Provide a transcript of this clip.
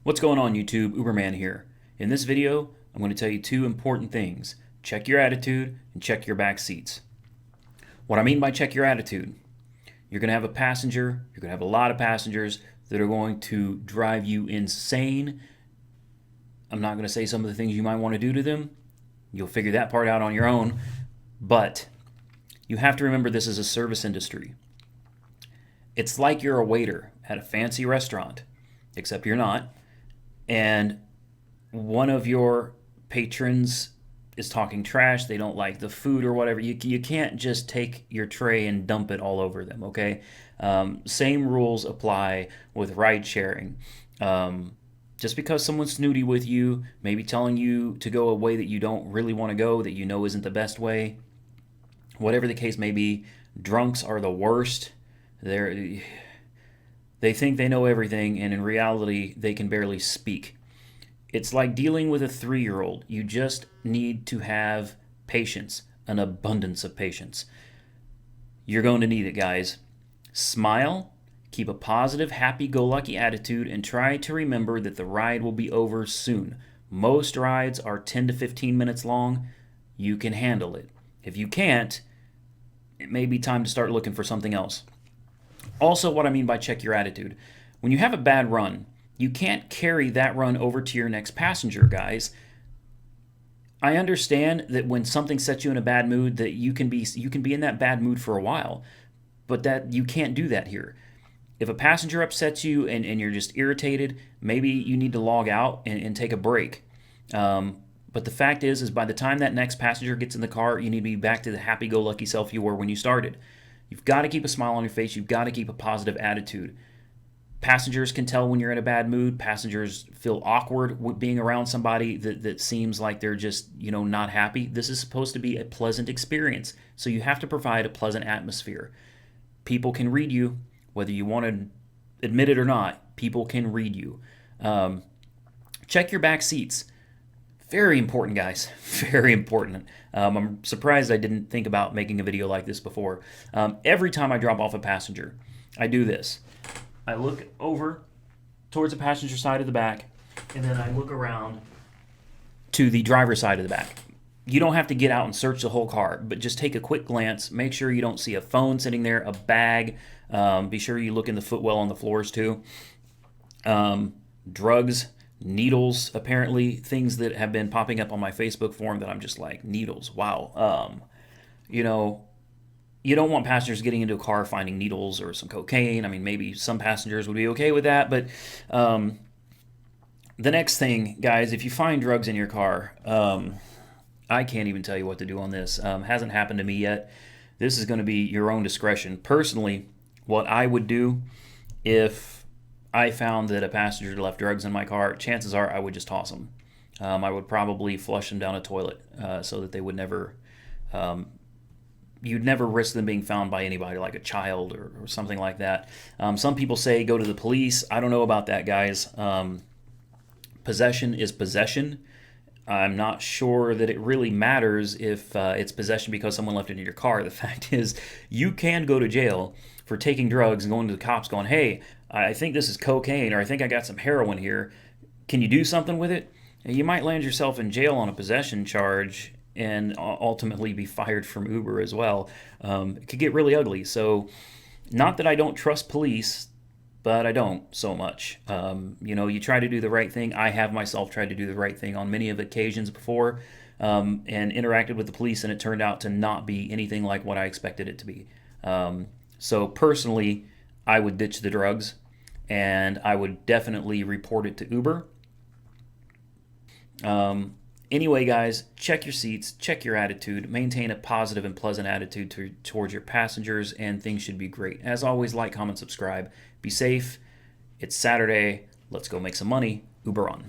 What's going on YouTube? Uberman here. In this video, I'm going to tell you two important things. Check your attitude and check your back seats. What I mean by check your attitude, you're going to have a lot of passengers that are going to drive you insane. I'm not going to say some of the things you might want to do to them. You'll figure that part out on your own. But you have to remember this is a service industry. It's like you're a waiter at a fancy restaurant, except you're not. And one of your patrons is talking trash, they don't like the food or whatever, you can't just take your tray and dump it all over them, okay? Same rules apply with ride sharing. Just because someone's snooty with you, maybe telling you to go a way that you don't really want to go, that you know isn't the best way, whatever the case may be, drunks are the worst. They think they know everything, and in reality, they can barely speak. It's like dealing with a 3-year-old. You just need to have patience, an abundance of patience. You're going to need it, guys. Smile, keep a positive, happy-go-lucky attitude, and try to remember that the ride will be over soon. Most rides are 10 to 15 minutes long. You can handle it. If you can't, it may be time to start looking for something else. Also, what I mean by check your attitude. When you have a bad run, you can't carry that run over to your next passenger, guys. I understand that when something sets you in a bad mood, that you can be in that bad mood for a while, but that you can't do that here. If a passenger upsets you and you're just irritated, maybe you need to log out and take a break. But the fact is by the time that next passenger gets in the car, you need to be back to the happy-go-lucky self you were when you started. You've got to keep a smile on your face. You've got to keep a positive attitude. Passengers can tell when you're in a bad mood. Passengers feel awkward being around somebody that seems like they're just, not happy. This is supposed to be a pleasant experience. So you have to provide a pleasant atmosphere. People can read you, whether you want to admit it or not. People can read you. Check your back seats. Very important, guys. Very important. I'm surprised I didn't think about making a video like this before. Every time I drop off a passenger, I do this. I look over towards the passenger side of the back, and then I look around to the driver's side of the back. You don't have to get out and search the whole car, but just take a quick glance. Make sure you don't see a phone sitting there, a bag. Be sure you look in the footwell on the floors too. Drugs, needles, apparently, things that have been popping up on my Facebook forum that I'm just like, needles, wow. You don't want passengers getting into a car finding needles or some cocaine. I mean, maybe some passengers would be okay with that, but the next thing, guys, if you find drugs in your car, I can't even tell you what to do on this. Hasn't happened to me yet. This is going to be your own discretion. Personally, what I would do if I found that a passenger left drugs in my car, chances are I would just toss them. I would probably flush them down a toilet so that they would never, you'd never risk them being found by anybody like a child or something like that. Some people say go to the police. I don't know about that, guys. Possession is possession. I'm not sure that it really matters if it's possession because someone left it in your car. The fact is, you can go to jail for taking drugs and going to the cops going, hey, I think this is cocaine, or I think I got some heroin here. Can you do something with it? And you might land yourself in jail on a possession charge and ultimately be fired from Uber as well. It could get really ugly. So not that I don't trust police, but I don't so much. You try to do the right thing. I have myself tried to do the right thing on many of occasions before and interacted with the police, and it turned out to not be anything like what I expected it to be. So personally, I would ditch the drugs, and I would definitely report it to Uber. Anyway, guys, check your seats, check your attitude, maintain a positive and pleasant attitude towards your passengers, and things should be great. As always, like, comment, subscribe. Be safe. It's Saturday. Let's go make some money. Uber on.